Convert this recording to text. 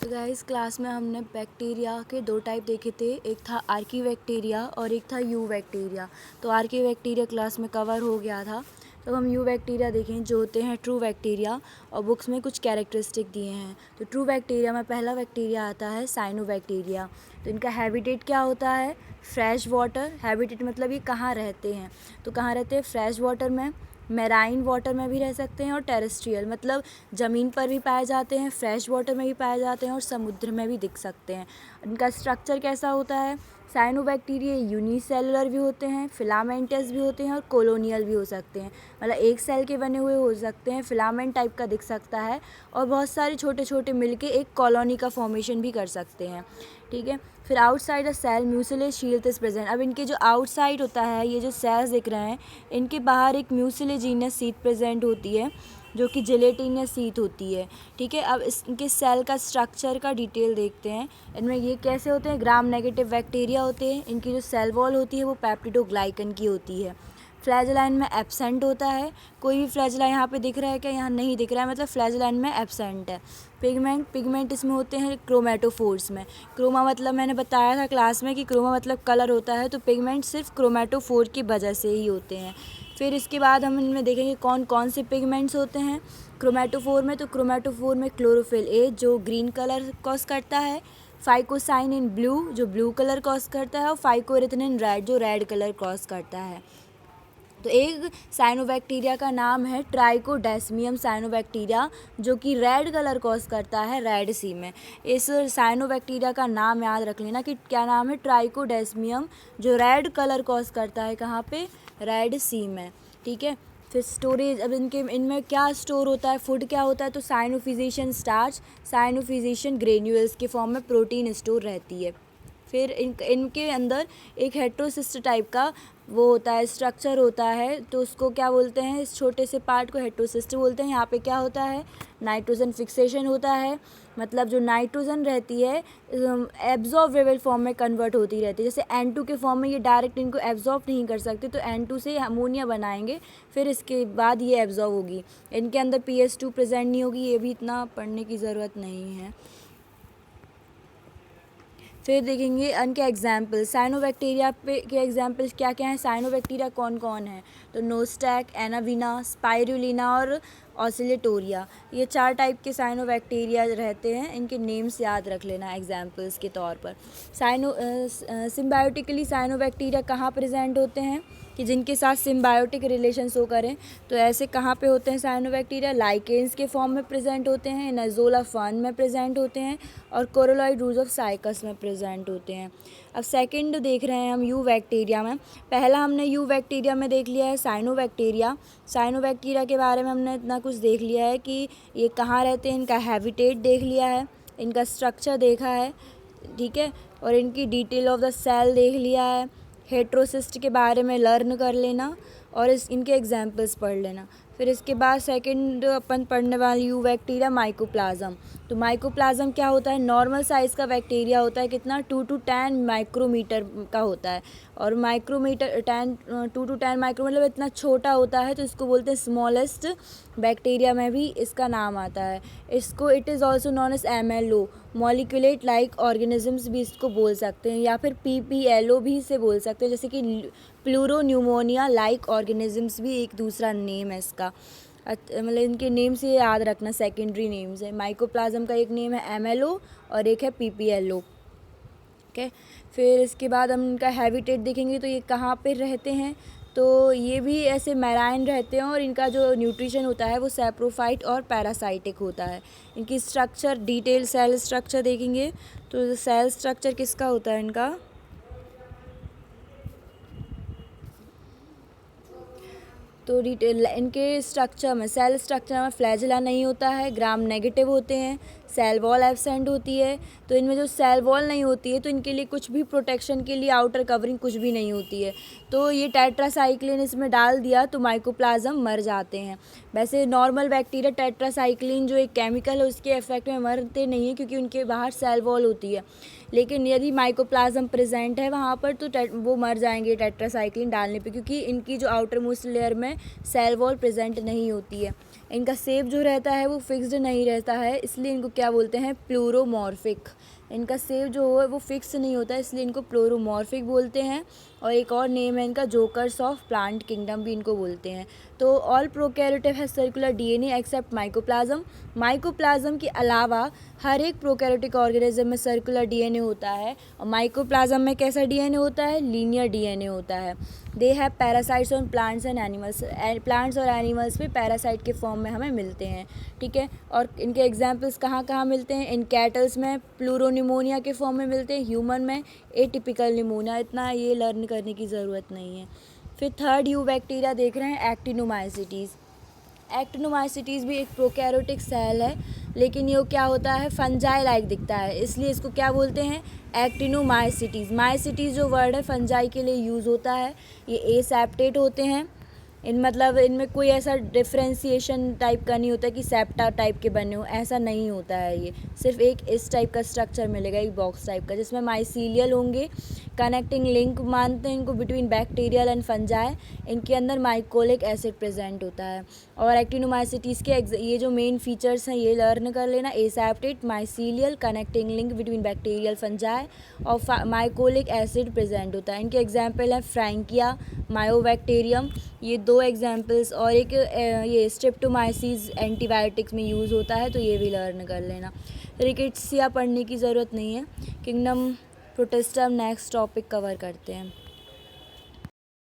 तो guys class में हमने बैक्टीरिया के दो टाइप देखे थे, एक था आर्की बैक्टीरिया और एक था यू बैक्टीरिया। तो आर्की बैक्टीरिया क्लास में कवर हो गया था। तो हम यू बैक्टीरिया देखें जो होते हैं ट्रू बैक्टीरिया, और बुक्स में कुछ कैरेक्टरिस्टिक दिए हैं। तो ट्रू बैक्टीरिया में पहला बैक्टीरिया आता है साइनोबैक्टीरिया। तो इनका हैबिटेट क्या होता है? Fresh water. हैबिटेट मतलब ये कहाँ रहते हैं, तो कहाँ रहते हैं? फ्रेश वाटर में, मैराइन वाटर में भी रह सकते हैं, और टेरेस्ट्रियल मतलब ज़मीन पर भी पाए जाते हैं, फ्रेश वाटर में भी पाए जाते हैं, और समुद्र में भी दिख सकते हैं। इनका स्ट्रक्चर कैसा होता है? साइनोबैक्टीरिया यूनिसेलुलर भी होते हैं, फिलामेंटस भी होते हैं, और कॉलोनियल भी हो सकते हैं। मतलब एक सेल के बने हुए हो सकते हैं, फिलामेंट टाइप का दिख सकता है, और बहुत सारे छोटे छोटे मिलके एक कॉलोनी का फॉर्मेशन भी कर सकते हैं। ठीक है। फिर outside the cell mucilage shield is present. अब इनके जो आउटसाइड होता है, ये जो सेल्स दिख रहे हैं, इनके बाहर एक म्यूसिलेजिनस शीट प्रेजेंट होती है जो कि जिलेटिनस शीट होती है। ठीक है। अब इनके सेल का स्ट्रक्चर का डिटेल देखते हैं। इनमें ये कैसे होते हैं? ग्राम नेगेटिव बैक्टीरिया होते हैं। इनकी जो सेल वॉल होती है वो पेप्टिडोग्लाइकन की होती है। फ्लैजेला इनमें एब्सेंट होता है। कोई भी फ्लैजेला यहाँ पे दिख रहा है क्या? यहाँ नहीं दिख रहा है, मतलब फ्लैजेला इनमें एब्सेंट है। पिगमेंट इसमें होते हैं क्रोमेटोफोर्स में। क्रोमा मतलब मैंने बताया था क्लास में कि क्रोमा मतलब कलर होता है, तो पिगमेंट सिर्फ क्रोमेटोफोर की वजह से ही होते हैं। फिर इसके बाद हम इनमें देखेंगे कौन कौन से पिगमेंट्स होते हैं क्रोमेटोफोर में। तो क्रोमेटोफोर में क्लोरोफिल ए जो ग्रीन कलर कॉज करता है, फाइकोसाइन इन ब्लू जो ब्लू कलर कॉज करता है, और फाइकोरिथनिन रेड जो रेड कलर कॉज करता है। तो एक साइनोबैक्टीरिया का नाम है ट्राइकोडेस्मियम साइनोबैक्टीरिया जो कि रेड कलर कॉज करता है रेड सी में। इस साइनोबैक्टीरिया का नाम याद रख लेना कि क्या नाम है? ट्राइकोडेस्मियम, जो रेड कलर कॉज करता है कहाँ पे? रेड सी में। ठीक है। फिर स्टोरेज, अब इनमें क्या स्टोर होता है? फूड क्या होता है? तो साइनोफिजिशियन स्टार्च, साइनोफिजिशियन ग्रेन्यूल्स के फॉर्म में प्रोटीन स्टोर रहती है। फिर इनके अंदर एक हेट्रोसिस्ट टाइप का वो होता है, स्ट्रक्चर होता है, तो उसको क्या बोलते हैं? इस छोटे से पार्ट को हेट्रोसिस्ट बोलते हैं। यहाँ पे क्या होता है? नाइट्रोजन फिक्सेशन होता है, मतलब जो नाइट्रोजन रहती है एब्जॉर्बेबल फॉर्म में कन्वर्ट होती रहती है। जैसे N2 के फॉर्म में ये डायरेक्ट इनको एब्जॉर्ब नहीं कर सकते, तो N2 से अमोनिया बनाएंगे, फिर इसके बाद ये एब्जॉर्ब होगी। इनके अंदर PS2 प्रेजेंट नहीं होगी, ये भी इतना पढ़ने की ज़रूरत नहीं है। फिर देखेंगे इनके एग्जाम्पल। साइनोबैक्टीरिया पे के एग्जाम्पल्स क्या क्या हैं? साइनोबैक्टीरिया कौन कौन है? तो नोस्टैक, एनाविना, स्पाइरुलिना और ऑसिलेटोरिया, ये 4 टाइप के साइनोबैक्टीरिया रहते हैं। इनके नेम्स याद रख लेना एग्जाम्पल्स के तौर पर। सिम्बायोटिकली साइनोबैक्टीरिया कहाँ प्रेजेंट होते हैं कि जिनके साथ सिम्बायोटिक रिलेशन शो करें? तो ऐसे कहाँ पे होते हैं साइनोबैक्टीरिया? लाइकेन्स के फॉर्म में प्रेजेंट होते हैं, नज़ोला फन में प्रेजेंट होते हैं, और कोरोलॉइड रूज ऑफ साइकस में प्रेजेंट होते हैं। अब सेकंड देख रहे हैं हम यू बैक्टीरिया में। पहला हमने यू बैक्टीरिया में देख लिया है साइनोबैक्टीरिया। साइनोबैक्टीरिया के बारे में हमने इतना कुछ देख लिया है कि ये कहाँ रहते हैं, इनका हैबिटेट देख लिया है, इनका स्ट्रक्चर देखा है। ठीक है। और इनकी डिटेल ऑफ द सेल देख लिया है। हेट्रोसिस्ट के बारे में लर्न कर लेना, और इनके एग्जाम्पल्स पढ़ लेना। फिर इसके बाद सेकंड अपन पढ़ने वाले यू बैक्टीरिया माइकोप्लाज्म। तो माइकोप्लाज्म क्या होता है? नॉर्मल साइज़ का बैक्टीरिया होता है, कितना? 2 to 10 माइक्रोमीटर का होता है, और माइक्रोमीटर 2 to 10 माइक्रो मतलब इतना छोटा होता है, तो इसको बोलते हैं स्मॉलेस्ट बैक्टीरिया में भी इसका नाम आता है। इसको it is also known as MLO, मॉलिक्यूलेट लाइक ऑर्गेनिजम्स भी इसको बोल सकते हैं, या फिर PPLO भी इसे बोल सकते हैं, जैसे कि प्लूरोन्यूमोनिया लाइक ऑर्गेनिजम्स भी एक दूसरा नेम है इसका। मतलब इनके नेम से याद रखना, सेकेंडरी नेम्स है। माइकोप्लाज्म का एक नेम है MLO और एक है PPLO। ओके। फिर इसके बाद हम इनका हैबिटेट देखेंगे, तो ये कहाँ पे रहते हैं? तो ये भी ऐसे मैराइन रहते हैं, और इनका जो न्यूट्रिशन होता है वो सैप्रोफाइट और पैरासाइटिक होता है। इनकी स्ट्रक्चर डिटेल सेल स्ट्रक्चर देखेंगे, तो सेल स्ट्रक्चर किसका होता है इनका? तो डिटेल इनके स्ट्रक्चर में, सेल स्ट्रक्चर में फ्लैजेला नहीं होता है, ग्राम नेगेटिव होते हैं, सेल वॉल एब्सेंट होती है। तो इनमें जो सेल वॉल नहीं होती है, तो इनके लिए कुछ भी प्रोटेक्शन के लिए आउटर कवरिंग कुछ भी नहीं होती है। तो ये टेट्रासाइक्लिन इसमें डाल दिया तो माइकोप्लाज्म मर जाते हैं। वैसे नॉर्मल बैक्टीरिया टेट्रासाइक्लिन जो एक केमिकल है उसके इफेक्ट में मरते नहीं हैं, क्योंकि उनके बाहर सेल वॉल होती है। लेकिन यदि माइकोप्लाज्म प्रेजेंट है वहाँ पर, तो वो मर जाएंगे टेट्रासाइक्लिन डालने पे, क्योंकि इनकी जो आउटर मोस्ट लेयर में सेल वॉल प्रेजेंट नहीं होती है। इनका शेप जो रहता है वो फिक्स्ड नहीं रहता है, इसलिए इनको क्या बोलते हैं, प्लूरोमॉर्फिक। इनका शेप जो है वो फिक्स नहीं होता है, इसलिए इनको प्लूरोमॉर्फिक बोलते हैं। और एक और नेम है इनका, जोकर्स ऑफ प्लांट किंगडम भी इनको बोलते हैं। तो ऑल प्रोकैरियोटिक है circular DNA except mycoplasm. Mycoplasm के अलावा हर एक प्रोकैरियोटिक ऑर्गेनिज्म में सर्कुलर डीएनए होता है, और माइकोप्लाज्म में कैसा डीएनए होता है, लीनियर डीएनए होता है। They have parasites on plants and animals. Plants और एनिमल्स में पैरासाइट के फॉर्म में हमें मिलते हैं, ठीक है। और इनके एग्जाम्पल्स कहाँ कहाँ मिलते हैं, इन कैटल्स में प्लूरोनिमोनिया के फॉर्म में मिलते हैं, ह्यूमन में एटिपिकल निमोनिया। इतना ये लर्न करने की ज़रूरत नहीं है। फिर थर्ड यू बैक्टीरिया देख रहे हैं, एक्टिनोमाइसिटीज़। एक्टिनोमाइसिटीज़ भी एक प्रोकैरियोटिक सेल है, लेकिन ये क्या होता है, फंजाई लाइक दिखता है, इसलिए इसको क्या बोलते हैं, एक्टिनोमाइसिटीज़। माइसिटीज़ जो वर्ड है फंजाई के लिए यूज़ होता है। ये एसेप्टेट होते हैं, मतलब इनमें कोई ऐसा डिफ्रेंशिएशन टाइप का नहीं होता कि सेप्टा टाइप के बने हो, ऐसा नहीं होता है। ये सिर्फ एक इस टाइप का स्ट्रक्चर मिलेगा, एक बॉक्स टाइप का, जिसमें माइसीलियल होंगे। कनेक्टिंग लिंक मानते हैं इनको बिटवीन बैक्टीरियल एंड फंजाई। इनके अंदर माइकोलिक एसिड प्रेजेंट होता है। और एक्टिनोमाइसिटीज़ के ये जो मेन फीचर्स हैं ये लर्न कर लेना, aseptate, mycelial, connecting link between bacterial fungi, और माइकोलिक एसिड प्रेजेंट होता है। इनके एग्जाम्पल हैं फ्रैंकिया, मायोबैक्टीरियम, ये दो एग्जाम्पल्स। और एक ये स्ट्रेप्टोमाइसिस एंटीबायोटिक्स में यूज़ होता है, तो ये भी लर्न कर लेना। रिकेट्सिया पढ़ने की ज़रूरत नहीं है। Kingdom protista next topic cover करते हैं।